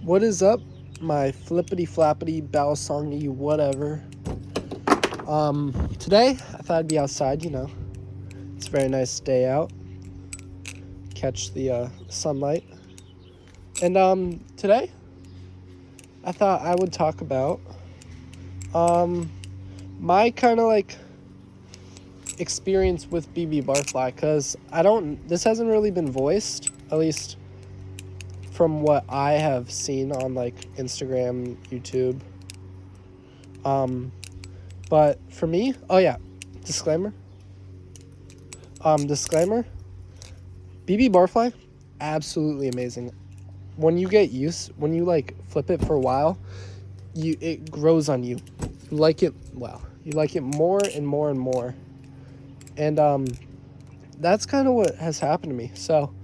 What is up, my flippity flappity bow songy whatever? Today I thought I'd be outside. It's a very nice day out. Catch the sunlight, and today I thought I would talk about my kind of like experience with BBbarfly, because this hasn't really been voiced, at least from what I have seen on like Instagram, YouTube. But for me, disclaimer. BBbarfly, absolutely amazing. When you like flip it for a while, it grows on you. You like it more and more and more. And that's kind of what has happened to me. So,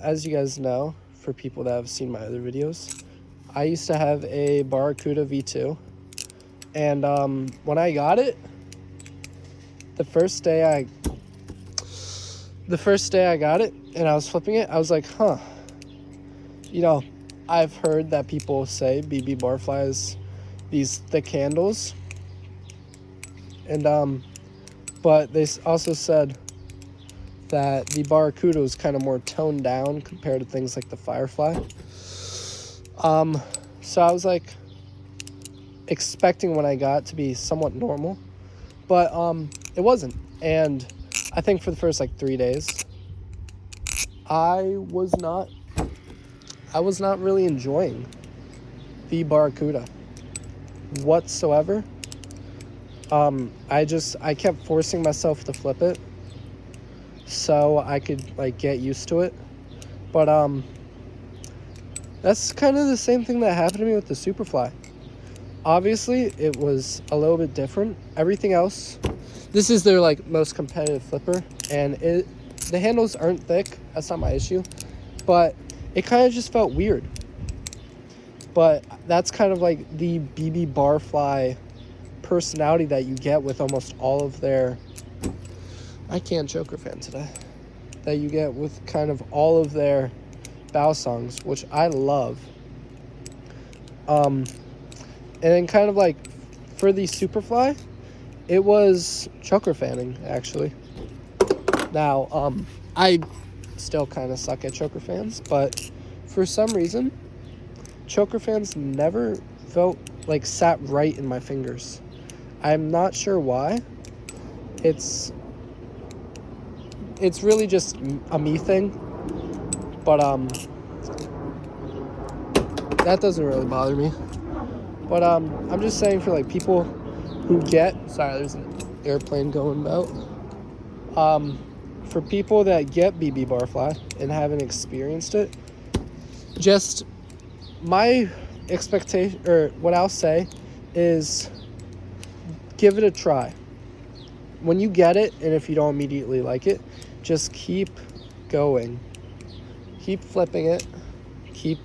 as you guys know, for people that have seen my other videos, I used to have a Barracuda V2, and when I got it, the first day I got it and I was flipping it, I was like, I've heard that people say BBbarfly is these thick handles, and but they also said that the Barracuda was kind of more toned down compared to things like the Firefly. So I was like expecting when I got to be somewhat normal, but it wasn't. And I think for the first like 3 days, I was not really enjoying the Barracuda whatsoever. I kept forcing myself to flip it so I could like get used to it. But that's kind of the same thing that happened to me with the Superfly. Obviously, it was a little bit different. Everything else, this is their like most competitive flipper, and the handles aren't thick. That's not my issue, but it kind of just felt weird. But that's kind of like the BBbarfly personality that you get with almost all of their... I can't Joker fan today. That you get with kind of all of their bow songs, which I love. And then kind of like for the Superfly, it was choker fanning, actually. Now, I still kind of suck at choker fans, but for some reason, choker fans never felt like sat right in my fingers. I'm not sure why. It's really just a me thing, but that doesn't really bother me. But I'm just saying, for like people who there's an airplane going about. For people that get BBbarfly and haven't experienced it, just my expectation, or what I'll say, is give it a try. When you get it, and if you don't immediately like it, just keep going. Keep flipping it. Keep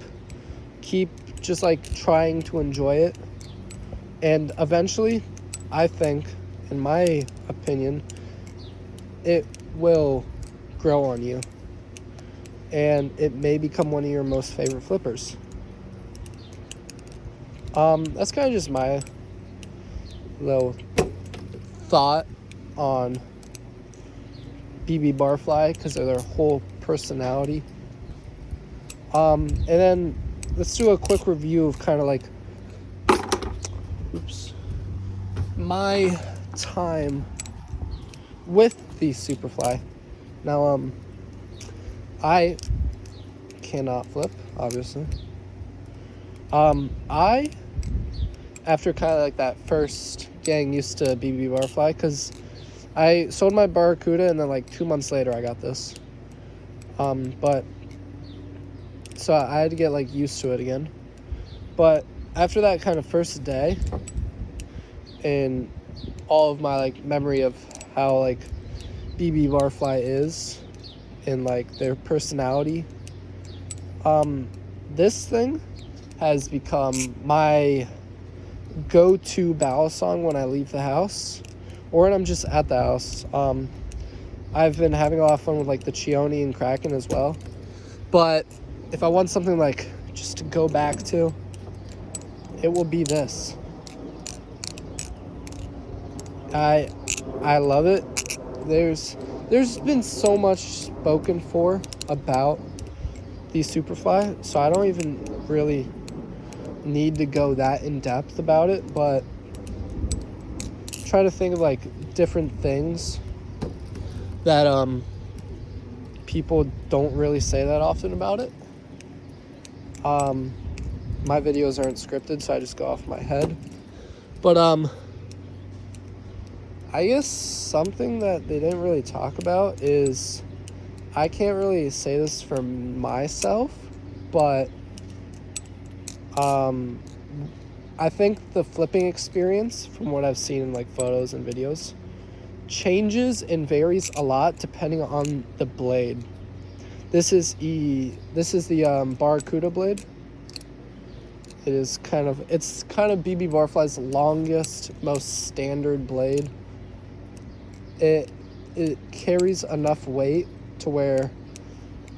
just like trying to enjoy it. And eventually, I think, in my opinion, it will grow on you. And it may become one of your most favorite flippers. That's kind of just my little thought on BBbarfly, because of their whole personality. And then let's do a quick review of kind of like my time with the Superfly. Now, I cannot flip, obviously. After kind of like that first getting used to BBbarfly, because I sold my Barracuda and then like 2 months later I got this. But so I had to get like used to it again. But after that kind of first day, and all of my like memory of how like BBbarfly is and like their personality, this thing has become my go-to bow song when I leave the house or when I'm just at the house. I've been having a lot of fun with like the Chione and Kraken as well, but if I want something like just to go back to, it will be this. I love it. There's been so much spoken for about the Superfly, so I don't even really need to go that in depth about it, but try to think of like different things that people don't really say that often about it. My videos aren't scripted, so I just go off my head. But I guess something that they didn't really talk about is, I can't really say this for myself, but I think the flipping experience, from what I've seen in like photos and videos, changes and varies a lot depending on the blade. This is the Barracuda blade. It's kind of BBbarfly's longest, most standard blade. It carries enough weight to where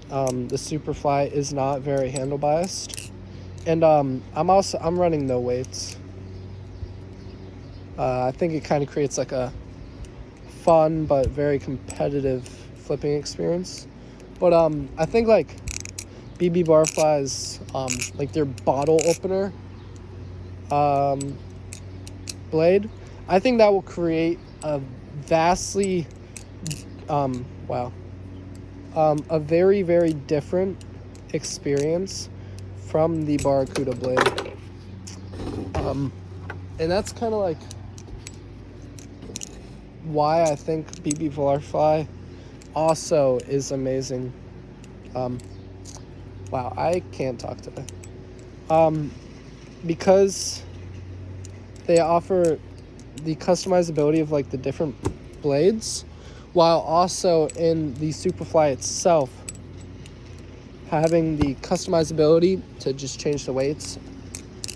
the Superfly is not very handle biased, and I'm running no weights. I think it kind of creates like a fun but very competitive flipping experience. But I think like BBbarfly's like their bottle opener blade, I think that will create a vastly a very, very different experience from the Barracuda blade. And that's kind of like why I think BBbarfly also is amazing. Wow, I can't talk today. Because they offer the customizability of like the different blades, while also in the Superfly itself having the customizability to just change the weights.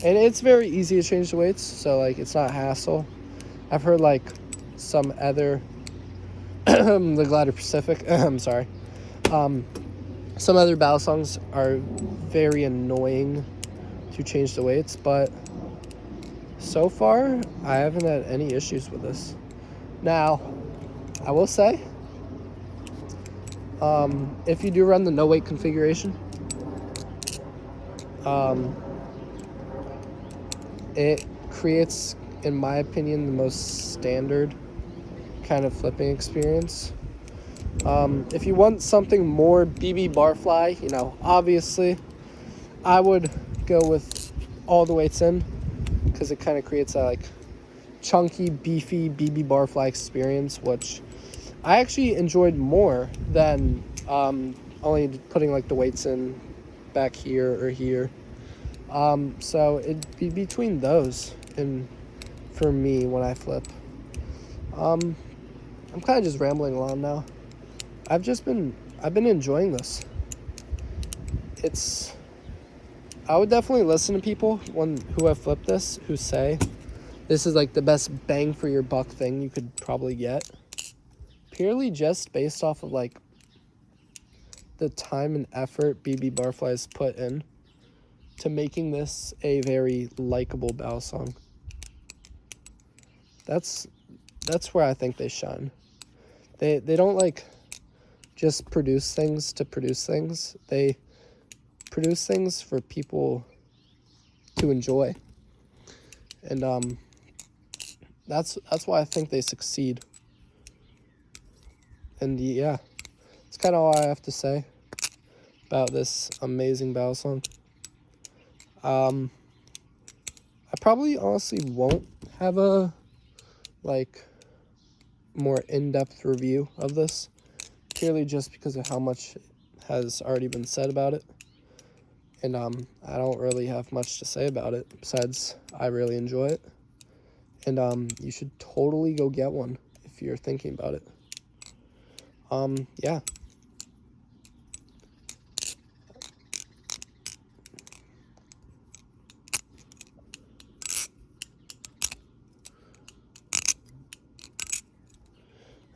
And it's very easy to change the weights, so like it's not a hassle. I've heard like some other the Glider Pacific I'm sorry, some other battle songs are very annoying to change the weights, but so far I haven't had any issues with this. Now I will say, if you do run the no weight configuration, it creates, in my opinion, the most standard kind of flipping experience. If you want something more BBbarfly, obviously I would go with all the weights in, because it kind of creates a like chunky, beefy BBbarfly experience, which I actually enjoyed more than only putting like the weights in back here or here. So it'd be between those, and for me when I flip. I'm kind of just rambling along now. I've been enjoying this. I would definitely listen to people who have flipped this, who say this is like the best bang for your buck thing you could probably get, purely just based off of like the time and effort BBbarfly has put in to making this a very likable battle song. That's where I think they shine. They don't like just produce things to produce things. They produce things for people to enjoy. And that's why I think they succeed. And yeah, it's kind of all I have to say about this amazing battle song. I probably honestly won't have a like more in-depth review of this, purely just because of how much has already been said about it. And I don't really have much to say about it besides I really enjoy it. And you should totally go get one if you're thinking about it. Yeah.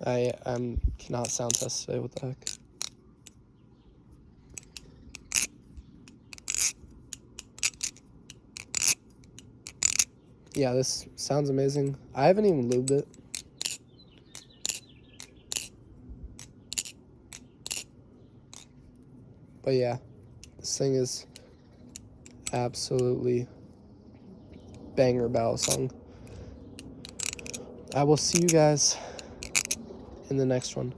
I cannot sound test today. What the heck? Yeah, this sounds amazing. I haven't even lubed it. But yeah, this thing is absolutely banger battle song. I will see you guys in the next one.